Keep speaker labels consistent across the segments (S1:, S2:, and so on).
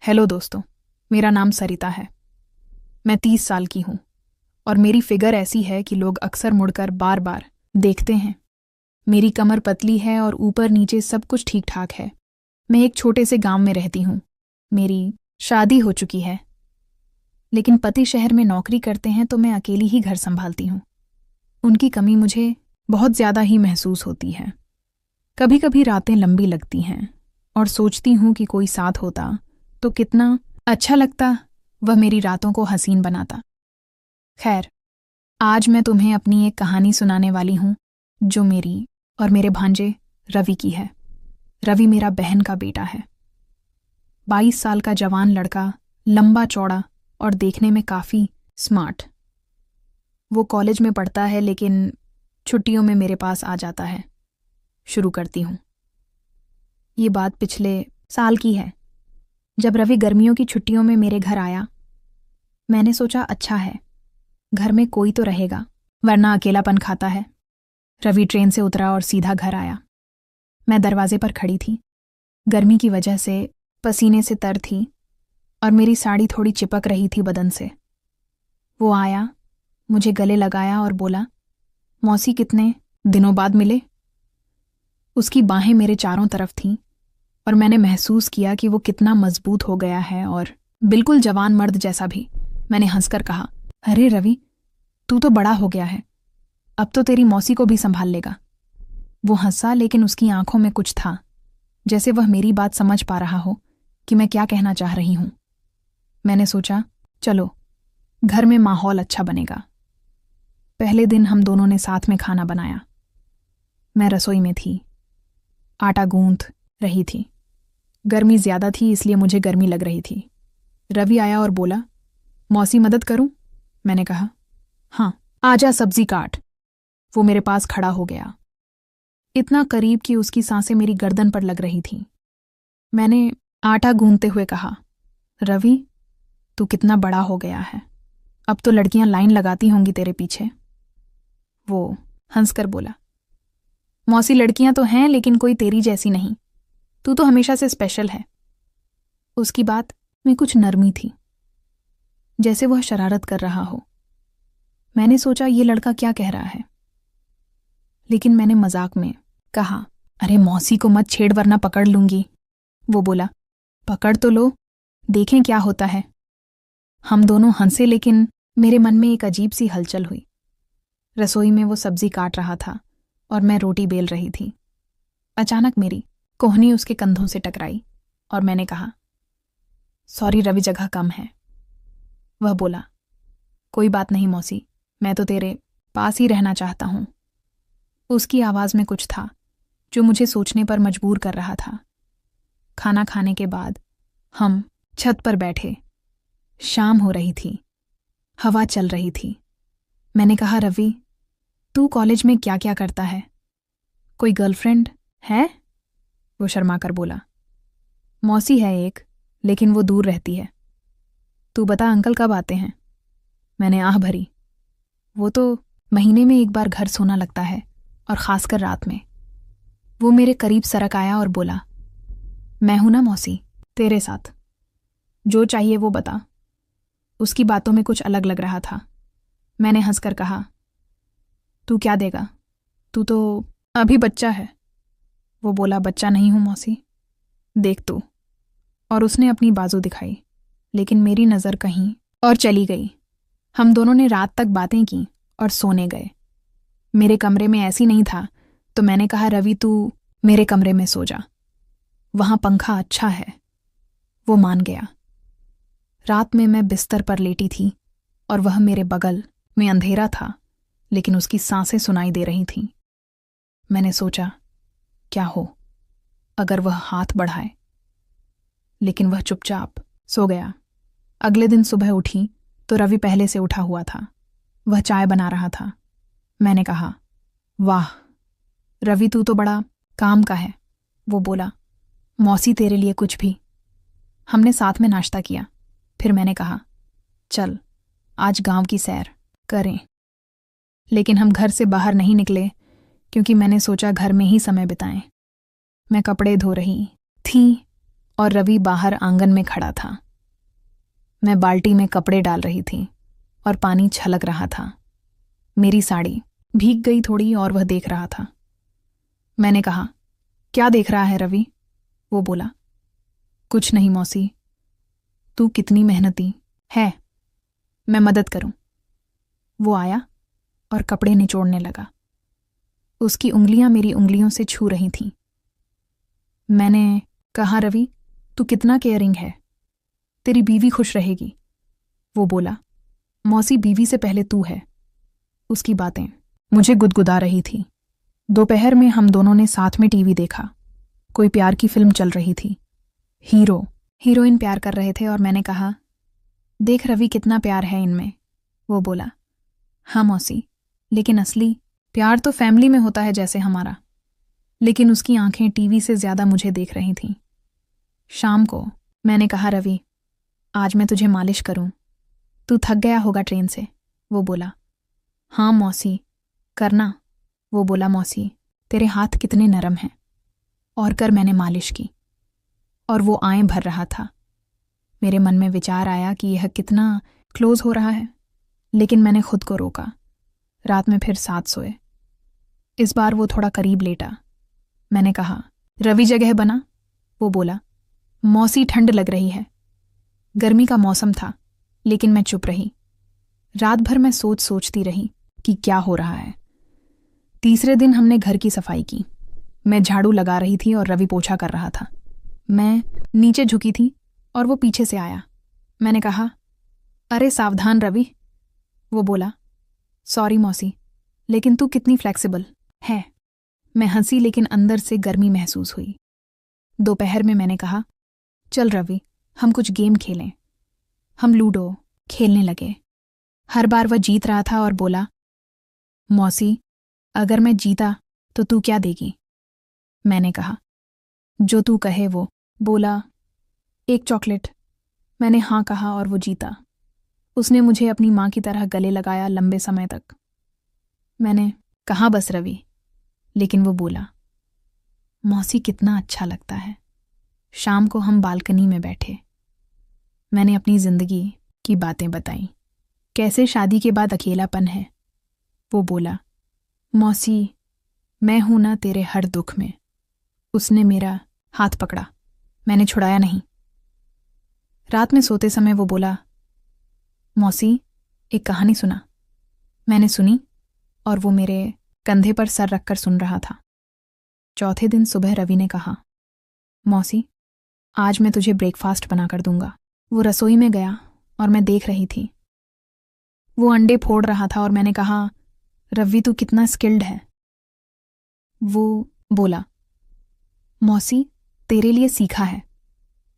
S1: Hello दोस्तों, मेरा नाम सरिता है। मैं 30 साल की हूँ और मेरी फिगर ऐसी है कि लोग अक्सर मुड़कर बार बार देखते हैं। मेरी कमर पतली है और ऊपर नीचे सब कुछ ठीक ठाक है। मैं एक छोटे से गांव में रहती हूँ। मेरी शादी हो चुकी है, लेकिन पति शहर में नौकरी करते हैं तो मैं अकेली ही घर संभालती हूँ। उनकी कमी मुझे बहुत ज़्यादा ही महसूस होती है। कभी कभी रातें लंबी लगती हैं और सोचती हूँ कि कोई साथ होता तो कितना अच्छा लगता, वह मेरी रातों को हसीन बनाता। खैर, आज मैं तुम्हें अपनी एक कहानी सुनाने वाली हूँ जो मेरी और मेरे भांजे रवि की है। रवि मेरा बहन का बेटा है। 22 साल का जवान लड़का, लंबा चौड़ा और देखने में काफ़ी स्मार्ट। वो कॉलेज में पढ़ता है लेकिन छुट्टियों में मेरे पास आ जाता है। शुरू करती हूँ। ये बात पिछले साल की है, जब रवि गर्मियों की छुट्टियों में मेरे घर आया। मैंने सोचा अच्छा है, घर में कोई तो रहेगा, वरना अकेलापन खाता है। रवि ट्रेन से उतरा और सीधा घर आया। मैं दरवाजे पर खड़ी थी। गर्मी की वजह से पसीने से तर थी और मेरी साड़ी थोड़ी चिपक रही थी बदन से। वो आया, मुझे गले लगाया और बोला, मौसी कितने दिनों बाद मिले। उसकी बाहें मेरे चारों तरफ थीं और मैंने महसूस किया कि वो कितना मजबूत हो गया है और बिल्कुल जवान मर्द जैसा भी। मैंने हंसकर कहा, अरे रवि, तू तो बड़ा हो गया है, अब तो तेरी मौसी को भी संभाल लेगा। वो हंसा, लेकिन उसकी आंखों में कुछ था, जैसे वह मेरी बात समझ पा रहा हो कि मैं क्या कहना चाह रही हूं। मैंने सोचा, चलो, घर में माहौल अच्छा बनेगा। पहले दिन हम दोनों ने साथ में खाना बनाया। मैं रसोई में थी, आटा गूंथ रही थी। गर्मी ज्यादा थी इसलिए मुझे गर्मी लग रही थी। रवि आया और बोला, मौसी मदद करूं? मैंने कहा, हाँ, आजा सब्जी काट। वो मेरे पास खड़ा हो गया, इतना करीब कि उसकी सांसें मेरी गर्दन पर लग रही थीं। मैंने आटा गूंथते हुए कहा, रवि, तू कितना बड़ा हो गया है, अब तो लड़कियां लाइन लगाती होंगी तेरे पीछे। वो हंसकर बोला, मौसी लड़कियां तो हैं लेकिन कोई तेरी जैसी नहीं, तू तो हमेशा से स्पेशल है। उसकी बात में कुछ नरमी थी, जैसे वह शरारत कर रहा हो। मैंने सोचा ये लड़का क्या कह रहा है, लेकिन मैंने मजाक में कहा, अरे मौसी को मत छेड़ वरना पकड़ लूंगी। वो बोला, पकड़ तो लो, देखें क्या होता है। हम दोनों हंसे, लेकिन मेरे मन में एक अजीब सी हलचल हुई। रसोई में वो सब्जी काट रहा था और मैं रोटी बेल रही थी। अचानक मेरी कोहनी उसके कंधों से टकराई और मैंने कहा, सॉरी रवि, जगह कम है। वह बोला, कोई बात नहीं मौसी, मैं तो तेरे पास ही रहना चाहता हूं। उसकी आवाज में कुछ था जो मुझे सोचने पर मजबूर कर रहा था। खाना खाने के बाद हम छत पर बैठे। शाम हो रही थी, हवा चल रही थी। मैंने कहा, रवि, तू कॉलेज में क्या क्या करता है? कोई गर्लफ्रेंड है? वो शर्माकर बोला, मौसी है एक, लेकिन वो दूर रहती है। तू बता, अंकल कब आते हैं? मैंने आह भरी। वो तो महीने में एक बार घर सोना लगता है, और खासकर रात में। वो मेरे करीब सरक आया और बोला, मैं हूं ना मौसी, तेरे साथ, जो चाहिए वो बता। उसकी बातों में कुछ अलग लग रहा था। मैंने हंसकर कहा, तू क्या देगा, तू तो अभी बच्चा है। वो बोला, बच्चा नहीं हूं मौसी, देख तू। और उसने अपनी बाजू दिखाई, लेकिन मेरी नज़र कहीं और चली गई। हम दोनों ने रात तक बातें की और सोने गए। मेरे कमरे में ऐसी नहीं था, तो मैंने कहा, रवि, तू मेरे कमरे में सो जा, वहां पंखा अच्छा है। वो मान गया। रात में मैं बिस्तर पर लेटी थी और वह मेरे बगल में। अंधेरा था, लेकिन उसकी सांसें सुनाई दे रही थीं। मैंने सोचा, क्या हो अगर वह हाथ बढ़ाए, लेकिन वह चुपचाप सो गया। अगले दिन सुबह उठी तो रवि पहले से उठा हुआ था। वह चाय बना रहा था। मैंने कहा, वाह रवि, तू तो बड़ा काम का है। वो बोला, मौसी तेरे लिए कुछ भी। हमने साथ में नाश्ता किया। फिर मैंने कहा, चल आज गांव की सैर करें। लेकिन हम घर से बाहर नहीं निकले, क्योंकि मैंने सोचा घर में ही समय बिताएं। मैं कपड़े धो रही थी और रवि बाहर आंगन में खड़ा था। मैं बाल्टी में कपड़े डाल रही थी और पानी छलक रहा था। मेरी साड़ी भीग गई थोड़ी और वह देख रहा था। मैंने कहा, क्या देख रहा है रवि? वो बोला, कुछ नहीं मौसी। तू कितनी मेहनती है, मैं मदद करूं। वो आया और कपड़े निचोड़ने लगा। उसकी उंगलियां मेरी उंगलियों से छू रही थीं। मैंने कहा, रवि तू कितना केयरिंग है, तेरी बीवी खुश रहेगी। वो बोला, मौसी बीवी से पहले तू है। उसकी बातें मुझे गुदगुदा रही थी। दोपहर में हम दोनों ने साथ में टीवी देखा। कोई प्यार की फिल्म चल रही थी। हीरो हीरोइन प्यार कर रहे थे और मैंने कहा, देख रवि कितना प्यार है इनमें। वो बोला, हाँ मौसी, लेकिन असली प्यार तो फैमिली में होता है जैसे हमारा। लेकिन उसकी आंखें टीवी से ज्यादा मुझे देख रही थीं। शाम को मैंने कहा, रवि आज मैं तुझे मालिश करूं, तू थक गया होगा ट्रेन से। वो बोला, हाँ मौसी करना। वो बोला, मौसी तेरे हाथ कितने नरम हैं। और कर मैंने मालिश की और वो आएं भर रहा था। मेरे मन में विचार आया कि यह कितना क्लोज हो रहा है, लेकिन मैंने खुद को रोका। रात में फिर साथ सोए। इस बार वो थोड़ा करीब लेटा। मैंने कहा, रवि जगह बना। वो बोला, मौसी ठंड लग रही है। गर्मी का मौसम था, लेकिन मैं चुप रही। रात भर मैं सोचती रही कि क्या हो रहा है। तीसरे दिन हमने घर की सफाई की। मैं झाड़ू लगा रही थी और रवि पोछा कर रहा था। मैं नीचे झुकी थी और वो पीछे से आया। मैंने कहा, अरे सावधान रवि। वो बोला, सॉरी मौसी, लेकिन तू कितनी फ्लेक्सिबल है। मैं हंसी, लेकिन अंदर से गर्मी महसूस हुई। दोपहर में मैंने कहा, चल रवि हम कुछ गेम खेलें। हम लूडो खेलने लगे। हर बार वह जीत रहा था और बोला, मौसी अगर मैं जीता तो तू क्या देगी? मैंने कहा, जो तू कहे वो। बोला, एक चॉकलेट। मैंने हाँ कहा और वो जीता। उसने मुझे अपनी माँ की तरह गले लगाया लंबे समय तक। मैंने कहा, बस रवि, लेकिन वो बोला, मौसी कितना अच्छा लगता है। शाम को हम बालकनी में बैठे। मैंने अपनी जिंदगी की बातें बताई, कैसे शादी के बाद अकेलापन है। वो बोला, मौसी मैं हूं ना तेरे हर दुख में। उसने मेरा हाथ पकड़ा, मैंने छुड़ाया नहीं। रात में सोते समय वो बोला, मौसी एक कहानी सुना। मैंने सुनी और वो मेरे कंधे पर सर रखकर सुन रहा था। चौथे दिन सुबह रवि ने कहा, मौसी आज मैं तुझे ब्रेकफास्ट बनाकर दूंगा। वो रसोई में गया और मैं देख रही थी। वो अंडे फोड़ रहा था और मैंने कहा, रवि तू कितना स्किल्ड है। वो बोला, मौसी तेरे लिए सीखा है।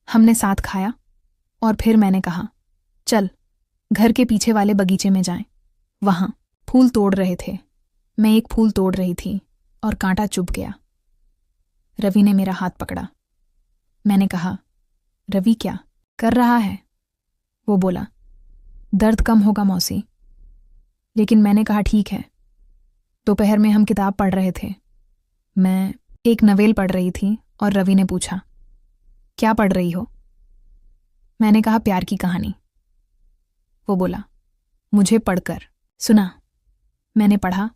S1: हमने साथ खाया और फिर मैंने कहा, चल घर के पीछे वाले बगीचे में जाएं। वहां फूल तोड़ रहे थे। मैं एक फूल तोड़ रही थी और कांटा चुभ गया। रवि ने मेरा हाथ पकड़ा। मैंने कहा, रवि क्या कर रहा है? वो बोला, दर्द कम होगा मौसी। लेकिन मैंने कहा, ठीक है। दोपहर में हम किताब पढ़ रहे थे। मैं एक नवेल पढ़ रही थी और रवि ने पूछा, क्या पढ़ रही हो? मैंने कहा, प्यार की कहानी। वो बोला, मुझे पढ़कर सुना। मैंने पढ़ा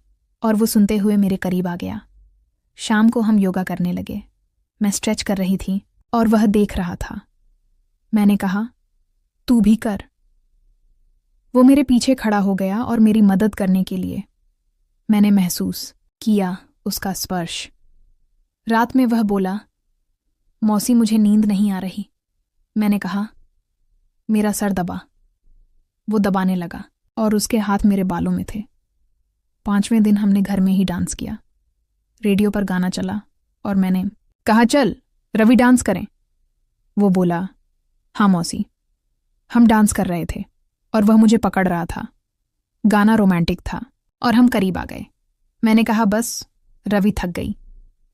S1: और वो सुनते हुए मेरे करीब आ गया। शाम को हम योगा करने लगे। मैं स्ट्रेच कर रही थी और वह देख रहा था। मैंने कहा, तू भी कर। वो मेरे पीछे खड़ा हो गया और मेरी मदद करने के लिए। मैंने महसूस किया उसका स्पर्श। रात में वह बोला, मौसी मुझे नींद नहीं आ रही। मैंने कहा, मेरा सर दबा। वो दबाने लगा और उसके हाथ मेरे बालों में थे। 5वें दिन हमने घर में ही डांस किया। रेडियो पर गाना चला और मैंने कहा, चल रवि डांस करें। वो बोला, हाँ मौसी। हम डांस कर रहे थे और वह मुझे पकड़ रहा था। गाना रोमांटिक था और हम करीब आ गए। मैंने कहा, बस। रवि थक गई,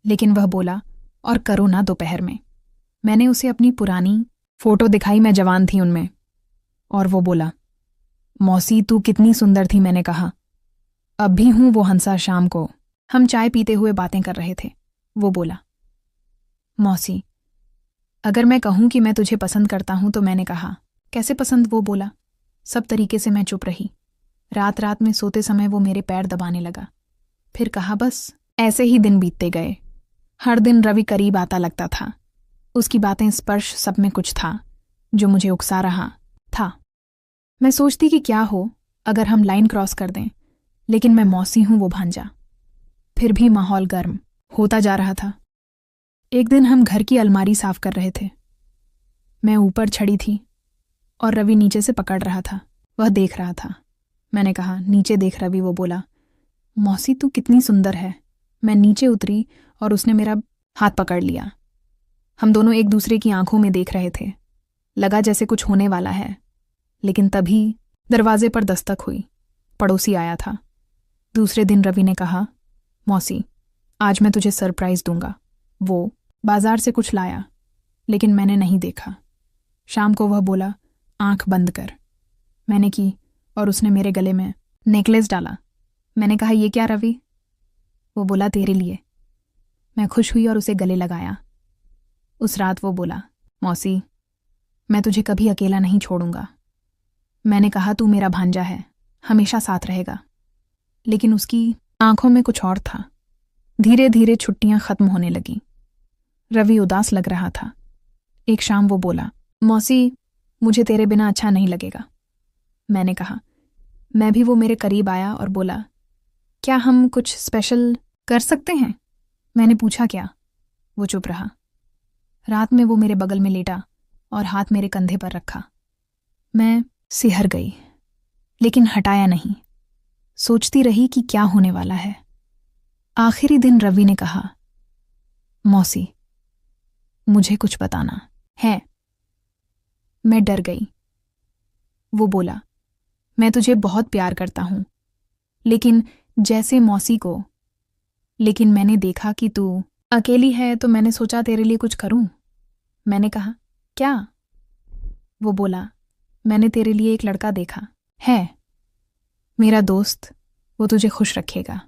S1: लेकिन वह बोला, और करो ना दोपहर में। मैंने उसे अपनी पुरानी फोटो दिखाई, मैं जवान थी उनमें, और वो बोला, मौसी तू कितनी सुंदर थी। मैंने कहा, अब भी हूं वो हंसा। शाम को हम चाय पीते हुए बातें कर रहे थे। वो बोला, मौसी अगर मैं कहूं कि मैं तुझे पसंद करता हूं तो मैंने कहा, कैसे पसंद? वो बोला। सब तरीके से मैं चुप रही। रात रात में सोते समय वो मेरे पैर दबाने लगा। फिर कहा, बस। ऐसे ही दिन बीतते गए। हर दिन रवि करीब आता लगता था। उसकी बातें, स्पर्श, सब में कुछ था जो मुझे उकसा रहा था। मैं सोचती कि क्या हो अगर हम लाइन क्रॉस कर दें, लेकिन मैं मौसी हूं, वो भांजा। फिर भी माहौल गर्म होता जा रहा था। एक दिन हम घर की अलमारी साफ कर रहे थे। मैं ऊपर छड़ी थी और रवि नीचे से पकड़ रहा था। वह देख रहा था। मैंने कहा, नीचे देख रवि। वो बोला, मौसी तू कितनी सुंदर है। मैं नीचे उतरी और उसने मेरा हाथ पकड़ लिया। हम दोनों एक दूसरे की आंखों में देख रहे थे। लगा जैसे कुछ होने वाला है, लेकिन तभी दरवाजे पर दस्तक हुई। पड़ोसी आया था। दूसरे दिन रवि ने कहा, मौसी, आज मैं तुझे सरप्राइज दूंगा। वो बाजार से कुछ लाया, लेकिन मैंने नहीं देखा। शाम को वह बोला, आंख बंद कर। मैंने की और उसने मेरे गले में नेकलेस डाला। मैंने कहा, ये क्या रवि? वो बोला, तेरे लिए। मैं खुश हुई और उसे गले लगाया। उस रात वो बोला, मौसी, मैं तुझे कभी अकेला नहीं छोड़ूंगा। मैंने कहा, तू मेरा भांजा है, हमेशा साथ रहेगा। लेकिन उसकी आंखों में कुछ और था। धीरे धीरे छुट्टियां खत्म होने लगी। रवि उदास लग रहा था। एक शाम वो बोला, मौसी, मुझे तेरे बिना अच्छा नहीं लगेगा। मैंने कहा, मैं भी। वो मेरे करीब आया और बोला, क्या हम कुछ स्पेशल कर सकते हैं? मैंने पूछा, क्या? वो चुप रहा। रात में वो मेरे बगल में लेटा और हाथ मेरे कंधे पर रखा। मैं सिहर गई, लेकिन हटाया नहीं। सोचती रही कि क्या होने वाला है। आखिरी दिन रवि ने कहा, मौसी, मुझे कुछ बताना है। मैं डर गई। वो बोला, मैं तुझे बहुत प्यार करता हूं, लेकिन जैसे मौसी को। लेकिन मैंने देखा कि तू अकेली है तो मैंने सोचा तेरे लिए कुछ करूं। मैंने कहा, क्या? वो बोला, मैंने तेरे लिए एक लड़का देखा है, मेरा दोस्त। वो तुझे खुश रखेगा।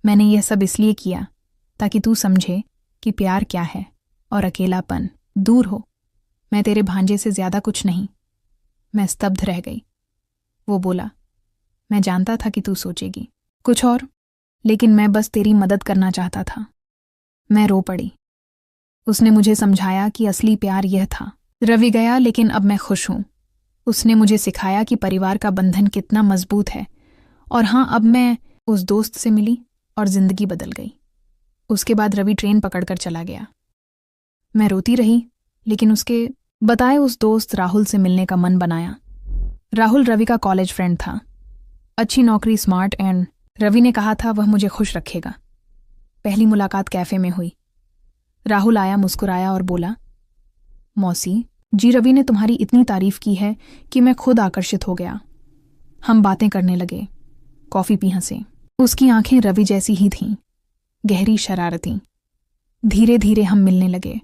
S1: मैंने यह सब इसलिए किया ताकि तू समझे कि प्यार क्या है और अकेलापन दूर हो। मैं तेरे भांजे से ज्यादा कुछ नहीं। मैं स्तब्ध रह गई। वो बोला, मैं जानता था कि तू सोचेगी कुछ और, लेकिन मैं बस तेरी मदद करना चाहता था। मैं रो पड़ी। उसने मुझे समझाया कि असली प्यार यह था। रवि गया, लेकिन अब मैं खुश हूं। उसने मुझे सिखाया कि परिवार का बंधन कितना मजबूत है। और हां, अब मैं उस दोस्त से मिली और जिंदगी बदल गई। उसके बाद रवि ट्रेन पकड़कर चला गया। मैं रोती रही, लेकिन उसके बताए उस दोस्त राहुल से मिलने का मन बनाया। राहुल रवि का कॉलेज फ्रेंड था। अच्छी नौकरी, स्मार्ट, एंड रवि ने कहा था वह मुझे खुश रखेगा। पहली मुलाकात कैफे में हुई। राहुल आया, मुस्कुराया और बोला, मौसी जी, रवि ने तुम्हारी इतनी तारीफ की है कि मैं खुद आकर्षित हो गया। हम बातें करने लगे, कॉफी पी, हंसे। उसकी आंखें रवि जैसी ही थीं, गहरी, शरारती। धीरे धीरे हम मिलने लगे।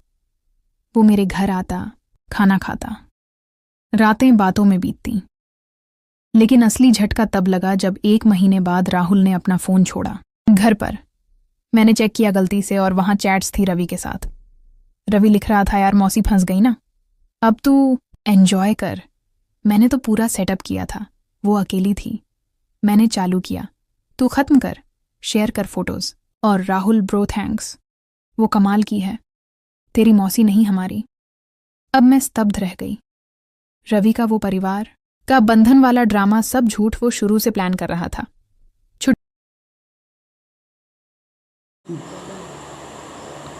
S1: वो मेरे घर आता, खाना खाता। रातें बातों में बीतती। लेकिन असली झटका तब लगा जब 1 महीने बाद राहुल ने अपना फोन छोड़ा घर पर। मैंने चेक किया गलती से और वहां चैट्स थी रवि के साथ। रवि लिख रहा था, यार मौसी फंस गई ना, अब तू एंजॉय कर। मैंने तो पूरा सेटअप किया था। वो अकेली थी। मैंने चालू किया, तू खत्म कर, शेयर कर फोटोज। और राहुल, ब्रो थैंक्स, वो कमाल की है, तेरी मौसी नहीं हमारी। अब मैं स्तब्ध रह गई। रवि का वो परिवार का बंधन वाला ड्रामा सब झूठ वो शुरू से प्लान कर रहा था।